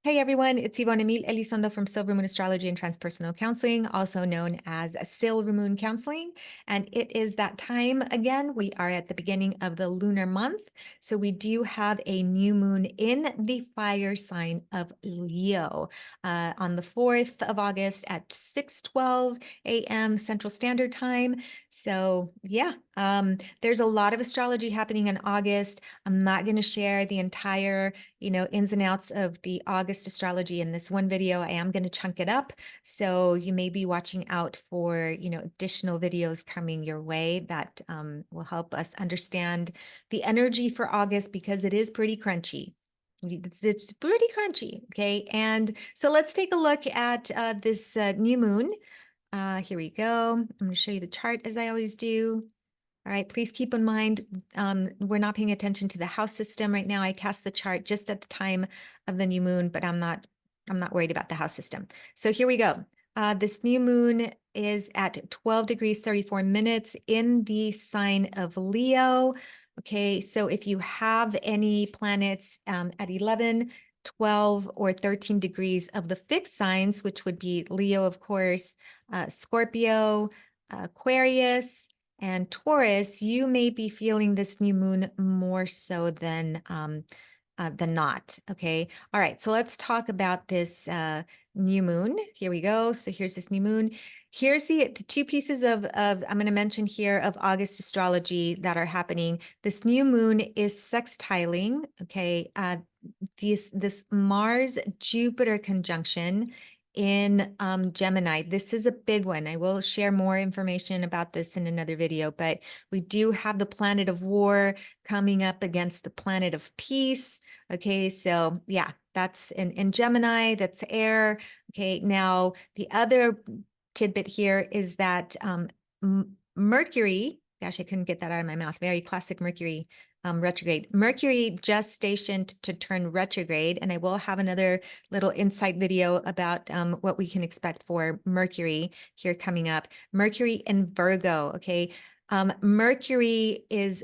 Hey everyone, it's Yvonne Emil Elizondo from Silver Moon Astrology and Transpersonal Counseling, also known as Silver Moon Counseling. And it is that time again. We are at the beginning of the lunar month. So we do have a new moon in the fire sign of Leo on the 4th of August at 6:12 a.m. Central Standard Time. So yeah, there's a lot of astrology happening in August. I'm not going to share the entire ins and outs of the August astrology in this one video. I am going to chunk it up. So you may be watching out for, additional videos coming your way that will help us understand the energy for August because it is pretty crunchy. It's pretty crunchy. Okay. And so let's take a look at this new moon. Here we go. I'm going to show you the chart as I always do. All right, please keep in mind, we're not paying attention to the house system right now. I cast the chart just at the time of the new moon, but I'm not worried about the house system. So here we go. This new moon is at 12 degrees 34 minutes in the sign of Leo. Okay, so if you have any planets at 11, 12, or 13 degrees of the fixed signs, which would be Leo, of course, Scorpio, Aquarius, and Taurus, you may be feeling this new moon more so than not. Okay. All right. So let's talk about this new moon. Here we go. So here's this new moon. Here's the two pieces of I'm going to mention here of August astrology that are happening. This new moon is sextiling. Okay. This Mars Jupiter conjunction in Gemini. This is a big one. I will share more information about this in another video, but we do have the planet of war coming up against the planet of peace. Okay, so yeah, that's in Gemini, that's air. Okay, now the other tidbit here is that Mercury, gosh, I couldn't get that out of my mouth, very classic Mercury retrograde. Mercury just stationed to turn retrograde, and I will have another little insight video about what we can expect for Mercury here coming up. Mercury in Virgo, okay? Mercury is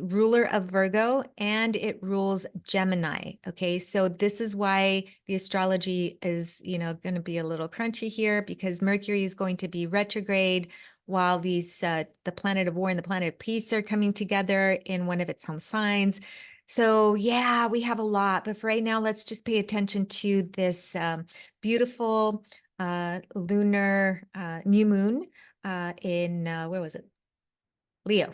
ruler of Virgo and it rules Gemini. Okay, so this is why the astrology is, going to be a little crunchy here because Mercury is going to be retrograde while these the planet of war and the planet of peace are coming together in one of its home signs. So yeah, we have a lot, but for right now, let's just pay attention to this beautiful lunar new moon in where was it? Leo,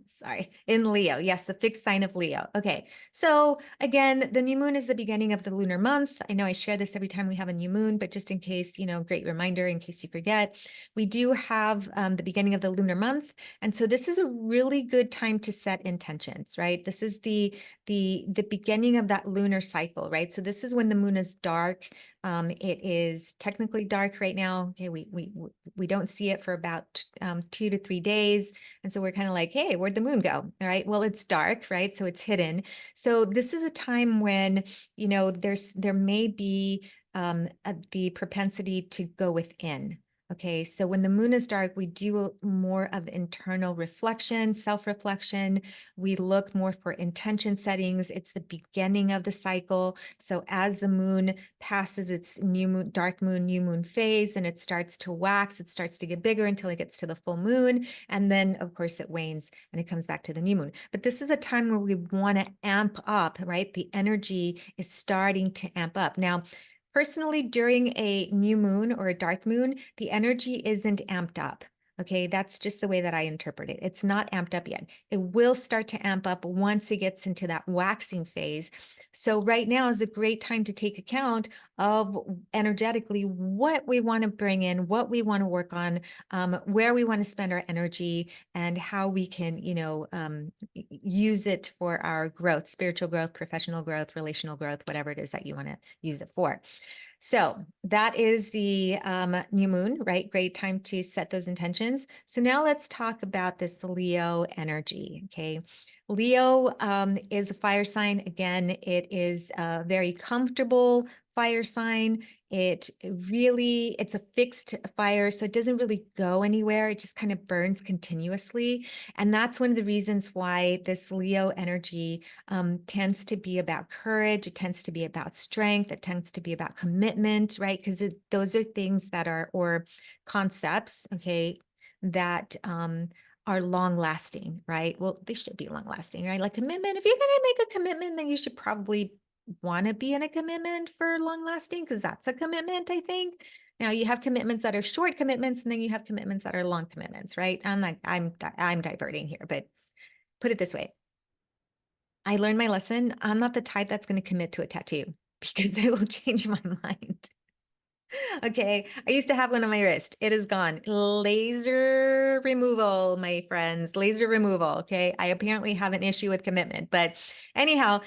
sorry, in Leo. Yes, the fixed sign of Leo. Okay, so again, the new moon is the beginning of the lunar month. I know I share this every time we have a new moon, but just in case, great reminder in case you forget, we do have the beginning of the lunar month. And so this is a really good time to set intentions, right? This is the beginning of that lunar cycle, right? So this is when the moon is dark. It is technically dark right now. Okay, we don't see it for about 2 to 3 days. And so we're kind of like, hey, where'd the moon go? All right. Well, it's dark, right? So it's hidden. So this is a time when, there may be the propensity to go within. Okay, so when the moon is dark, we do more of internal reflection, self-reflection. We look more for intention settings. It's the beginning of the cycle. So as the moon passes its new moon, dark moon, new moon phase, and it starts to wax, it starts to get bigger until it gets to the full moon. And then, of course, it wanes and it comes back to the new moon. But this is a time where we want to amp up, right? The energy is starting to amp up. Now, personally, during a new moon or a dark moon, the energy isn't amped up. Okay, that's just the way that I interpret it. It's not amped up yet. It will start to amp up once it gets into that waxing phase. So right now is a great time to take account of energetically what we want to bring in, what we want to work on, where we want to spend our energy, and how we can, use it for our growth, spiritual growth, professional growth, relational growth, whatever it is that you want to use it for. So that is the new moon, right? Great time to set those intentions. So now let's talk about this Leo energy, okay? Leo is a fire sign. Again, it is a very comfortable fire sign. It's a fixed fire, so it doesn't really go anywhere. It just kind of burns continuously. And that's one of the reasons why this Leo energy tends to be about courage. It tends to be about strength. It tends to be about commitment, right? Because those are things that are, or concepts, okay, that are long lasting, right? Well, they should be long lasting, right? Like commitment. If you're going to make a commitment, then you should probably want to be in a commitment for long lasting, because that's a commitment, I think. Now you have commitments that are short commitments, and then you have commitments that are long commitments, right? I'm diverting here, but put it this way. I learned my lesson. I'm not the type that's going to commit to a tattoo because I will change my mind. Okay, I used to have one on my wrist. It is gone. Laser removal, my friends, laser removal. Okay, I apparently have an issue with commitment, but anyhow,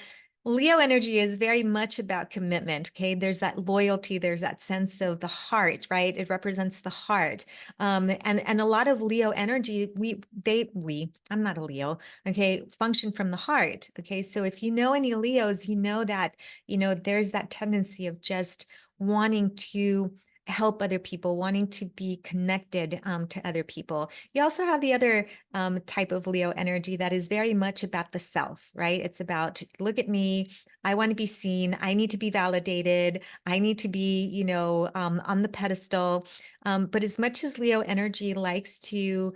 Leo energy is very much about commitment. Okay, there's that loyalty, there's that sense of the heart, right? It represents the heart, and a lot of Leo energy. I'm not a Leo. Okay, function from the heart. Okay, so if you know any Leos, you know that there's that tendency of just wanting to help other people, wanting to be connected to other people. You also have the other type of Leo energy that is very much about the self, right? It's about, look at me. I want to be seen. I need to be validated. I need to be, on the pedestal. But as much as Leo energy likes to,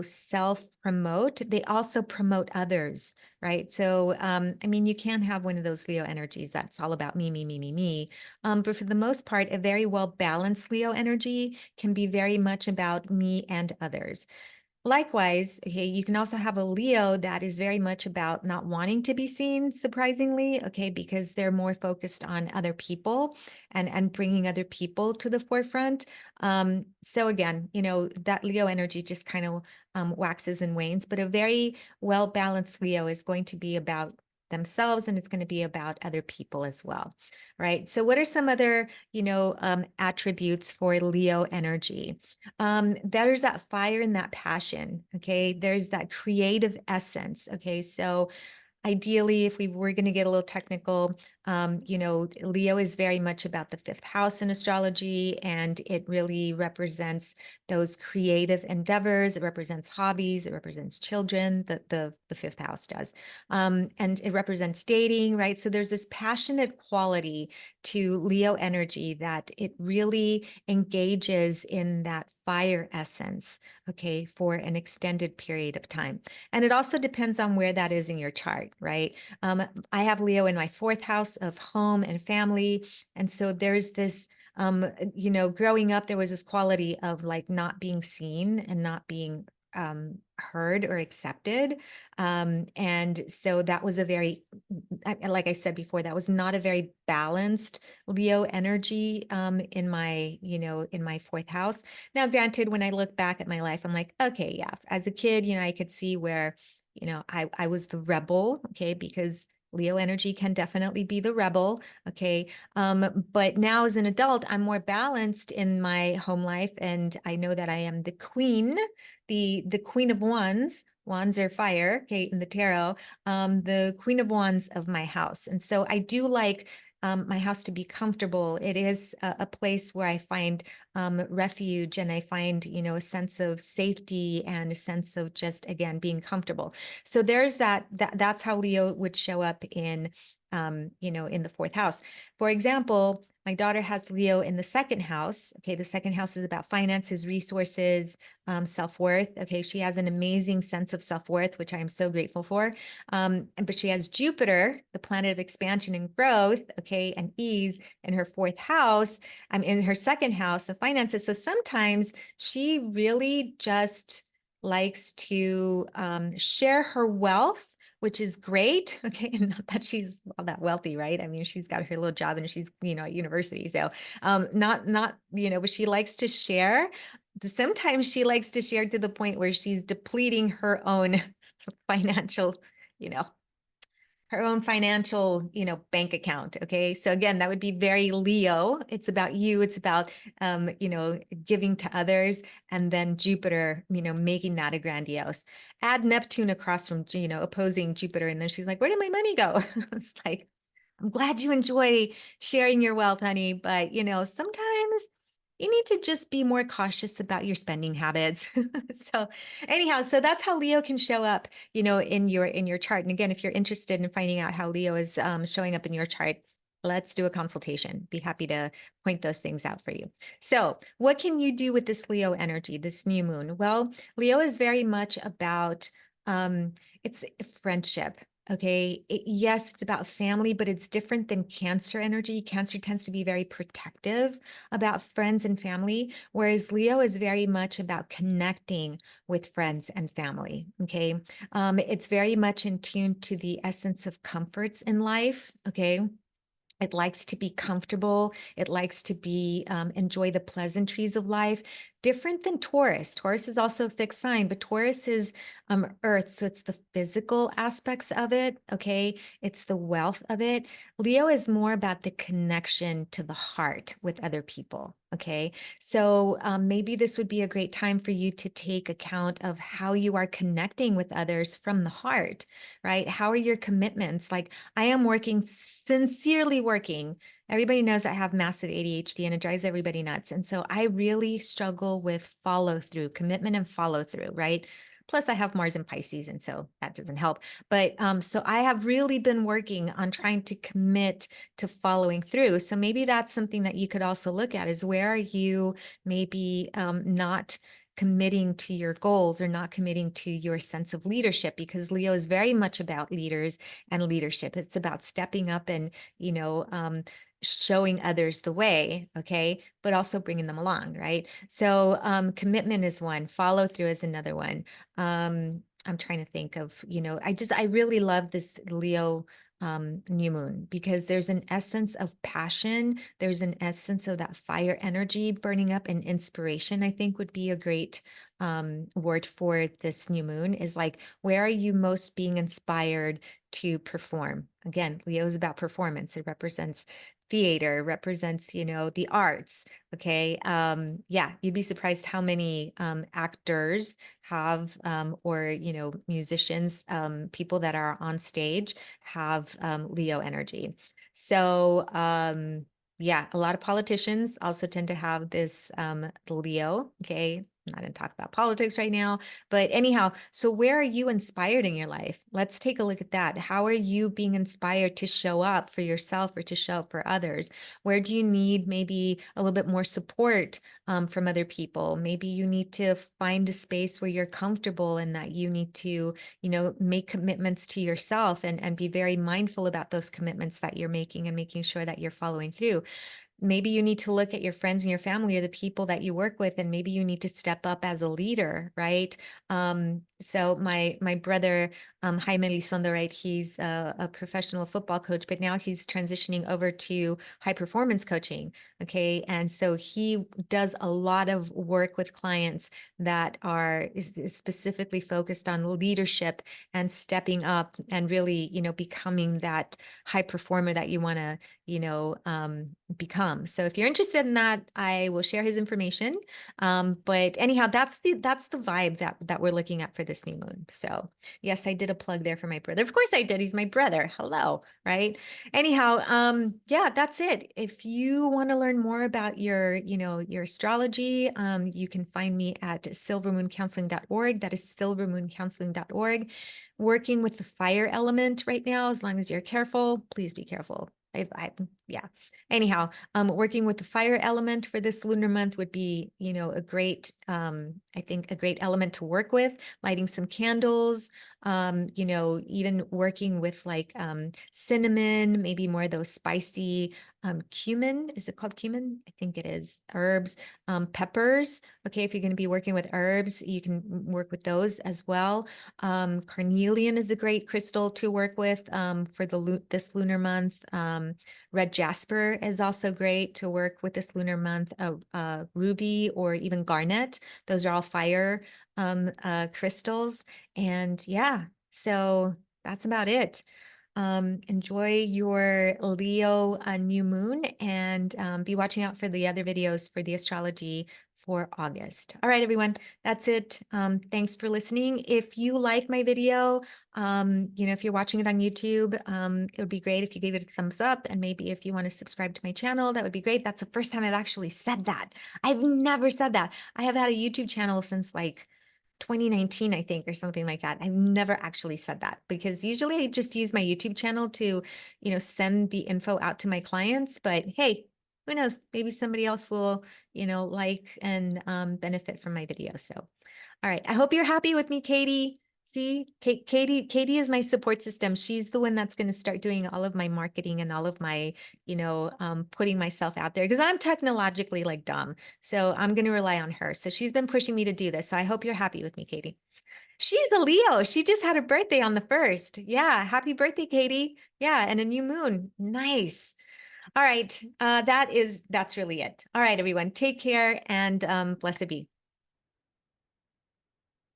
self promote, they also promote others, right? So, I mean, you can have one of those Leo energies that's all about me, me, me, me, me. But for the most part, a very well balanced Leo energy can be very much about me and others. Likewise, okay, you can also have a Leo that is very much about not wanting to be seen, surprisingly, okay, because they're more focused on other people and bringing other people to the forefront. So again, that Leo energy just kind of waxes and wanes, but a very well-balanced Leo is going to be about themselves, and it's going to be about other people as well, right? So what are some other, attributes for Leo energy? There's that fire and that passion. Okay. There's that creative essence. Okay. So ideally, if we were going to get a little technical, Leo is very much about the fifth house in astrology, and it really represents those creative endeavors. It represents hobbies. It represents children. The fifth house does, and it represents dating, right? So there's this passionate quality to Leo energy that it really engages in that fire essence, okay, for an extended period of time. And it also depends on where that is in your chart, right? I have Leo in my fourth house of home and family. And so there's this, growing up, there was this quality of like not being seen and not being heard or accepted. And so that was like I said before, that was not a very balanced Leo energy in my fourth house. Now, granted, when I look back at my life, I'm like, okay, yeah, as a kid, I could see where, I was the rebel, okay, because Leo energy can definitely be the rebel, okay. But now as an adult, I'm more balanced in my home life, and I know that I am the queen, the queen of wands. Wands are fire, okay, in the tarot, the queen of wands of my house. And so I do like my house to be comfortable. It is a place where I find refuge, and I find, a sense of safety and a sense of just, again, being comfortable. So there's that's how Leo would show up in, in the fourth house. For example, my daughter has Leo in the second house. Okay, the second house is about finances, resources, self-worth. Okay, she has an amazing sense of self-worth, which I am so grateful for. But she has Jupiter, the planet of expansion and growth, okay, and ease in her fourth house, in her second house of finances. So sometimes she really just likes to share her wealth, which is great. Okay. And not that she's all that wealthy, right? I mean, she's got her little job and she's, at university. So not, but she likes to share. Sometimes she likes to share to the point where she's depleting financial, you know, her own financial, bank account. Okay. So again, that would be very Leo. It's about you. It's about, giving to others. And then Jupiter, making that a grandiose. Add Neptune across from, opposing Jupiter. And then she's like, where did my money go? It's like, I'm glad you enjoy sharing your wealth, honey, but sometimes you need to just be more cautious about your spending habits. So anyhow, so that's how Leo can show up, in your chart. And again, if you're interested in finding out how Leo is showing up in your chart, let's do a consultation. Be happy to point those things out for you. So, what can you do with this Leo energy, this new moon? Well, Leo is very much about it's friendship. Okay. Yes, it's about family, but it's different than Cancer energy. Cancer tends to be very protective about friends and family, whereas Leo is very much about connecting with friends and family. Okay. It's very much in tune to the essence of comforts in life. Okay. It likes to be comfortable. It likes to be enjoy the pleasantries of life. Different than Taurus. Taurus is also a fixed sign, but Taurus is Earth, so it's the physical aspects of it. Okay, it's the wealth of it. Leo is more about the connection to the heart with other people. Okay, so maybe this would be a great time for you to take account of how you are connecting with others from the heart, right? How are your commitments? Like, I am working, sincerely working. Everybody knows I have massive ADHD and it drives everybody nuts. And so I really struggle with follow through, commitment and follow through, right? Plus, I have Mars in Pisces, and so that doesn't help. But so I have really been working on trying to commit to following through. So maybe that's something that you could also look at is where are you maybe not committing to your goals or not committing to your sense of leadership, because Leo is very much about leaders and leadership. It's about stepping up and, showing others the way, okay, but also bringing them along, right? So commitment is one, follow through is another one. I'm trying to think of, I really love this Leo new moon because there's an essence of passion. There's an essence of that fire energy burning up, and inspiration, I think would be a great word for this new moon is like, where are you most being inspired to perform? Again, Leo is about performance. It represents theater, represents, the arts. Okay. Yeah, you'd be surprised how many actors have or musicians, people that are on stage have Leo energy. So yeah, a lot of politicians also tend to have this Leo. Okay. I'm not going to talk about politics right now, but anyhow, so where are you inspired in your life? Let's take a look at that. How are you being inspired to show up for yourself or to show up for others? Where do you need maybe a little bit more support from other people? Maybe you need to find a space where you're comfortable and that you need to, make commitments to yourself and be very mindful about those commitments that you're making and making sure that you're following through. Maybe you need to look at your friends and your family or the people that you work with, and maybe you need to step up as a leader, right? So my brother, Jaime Elizondo, right? He's a professional football coach, but now he's transitioning over to high performance coaching. Okay, and so he does a lot of work with clients that is specifically focused on leadership and stepping up and really, becoming that high performer that you want to, become. So if you're interested in that, I will share his information. But anyhow, that's the vibe that we're looking at for this new moon. So yes, I did a plug there for my brother. Of course I did. He's my brother. Hello, right? Anyhow, yeah, that's it. If you want to learn more about your astrology, you can find me at silvermooncounseling.org. That is silvermooncounseling.org. Working with the fire element right now, as long as you're careful, please be careful. Yeah. Anyhow, working with the fire element for this lunar month would be, a great, I think a great element to work with, lighting some candles, even working with like cinnamon, maybe more of those spicy cumin. Is it called cumin? I think it is. Herbs, peppers. Okay, if you're going to be working with herbs, you can work with those as well. Carnelian is a great crystal to work with for this lunar month. Red jasper is also great to work with this lunar month. Ruby or even garnet. Those are all fire crystals. And yeah, so that's about it. Enjoy your Leo new moon, and be watching out for the other videos for the astrology for August. All right, everyone, that's it. Thanks for listening. If you like my video, if you're watching it on YouTube, it would be great if you gave it a thumbs up, and maybe if you want to subscribe to my channel, that would be great. That's the first time I've actually said that. I've never said that. I have had a YouTube channel since like 2019, I think, or something like that. I've never actually said that because usually I just use my YouTube channel to, send the info out to my clients. But hey, who knows? Maybe somebody else will, like and benefit from my video. So, all right. I hope you're happy with me, Katie. See, Katie is my support system. She's the one that's going to start doing all of my marketing and all of my, putting myself out there because I'm technologically like dumb. So I'm going to rely on her. So she's been pushing me to do this. So I hope you're happy with me, Katie. She's a Leo. She just had a birthday on the 1st. Yeah. Happy birthday, Katie. Yeah. And a new moon. Nice. All right. That's really it. All right, everyone. Take care and blessed be.